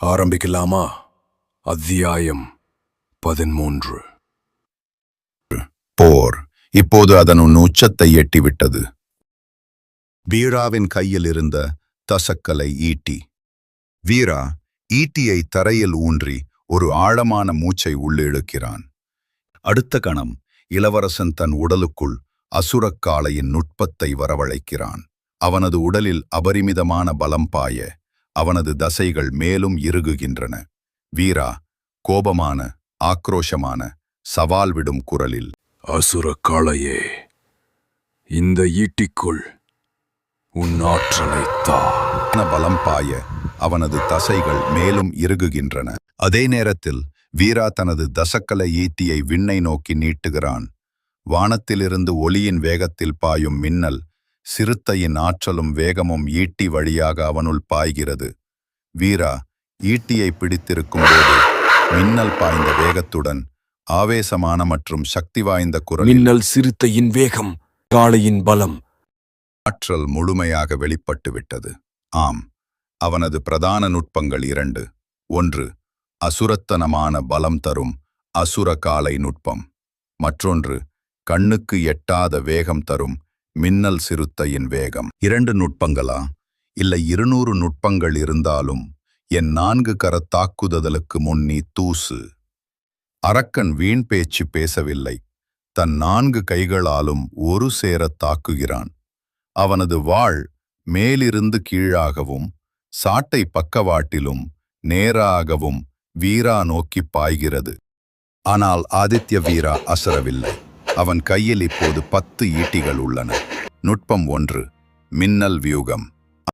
ஆரம்பிக்கலாமா? அத்தியாயம் 13. போர் இப்போது அதன் உச்சத்தை எட்டிவிட்டது. வீராவின் கையில் இருந்த தசக்கலை ஈட்டி. வீரா ஈட்டியை தரையில் ஊன்றி ஒரு ஆழமான மூச்சை உள்ளிழுக்கிறான். அடுத்த கணம் இளவரசன் தன் உடலுக்குள் அசுரக்காளையின் நுட்பத்தை வரவழைக்கிறான். அவனது உடலில் அபரிமிதமான பலம் பாய அவனது தசைகள் மேலும் இறுகுகின்றன. வீரா கோபமான, ஆக்ரோஷமான, சவால் விடும் குரலில், அசுரக்காளையே, இந்த ஈட்டிக்குள் உன் ஆற்றலைத்தா. பலம் பாய அவனது தசைகள் மேலும் இறுகுகின்றன. அதே நேரத்தில் வீரா தனது தசக்கலை ஈட்டியை விண்ணை நோக்கி நீட்டுகிறான். வானத்திலிருந்து ஒளியின் வேகத்தில் பாயும் மின்னல், சிறுத்தையின் ஆற்றலும் வேகமும் ஈட்டி வழியாக அவனுள் பாய்கிறது. வீரா ஈட்டியை பிடித்திருக்கும் போது மின்னல் பாய்ந்த வேகத்துடன் ஆவேசமான மற்றும் சக்தி வாய்ந்த குரல், மின்னல் சிறுத்தையின் வேகம், காளையின் பலம். ஆற்றல் முழுமையாக வெளிப்பட்டு விட்டது. ஆம், அவனது பிரதான நுட்பங்கள் 2. 1. அசுரத்தனமான பலம் தரும் அசுர காளை நுட்பம். மற்றொன்று கண்ணுக்கு எட்டாத வேகம் தரும் மின்னல் சிறுத்தையின் வேகம். 2 நுட்பங்களா? இல்லை 200 நுட்பங்கள் இருந்தாலும் என் 4 கர தாக்குதலுக்கு முன் நீ தூசு. அரக்கன் வீண் பேச்சு பேசவில்லை. தன் 4 கைகளாலும் ஒரு சேரத் தாக்குகிறான். அவனது வாள் மேலிருந்து கீழாகவும் சாட்டை பக்கவாட்டிலும் நேராகவும் வீரா நோக்கி பாய்கிறது. ஆனால் ஆதித்ய வீரா அசரவில்லை. அவன் கையில் இப்போது 10 ஈட்டிகள் உள்ளன. நுட்பம் 1. மின்னல் வியூகம்.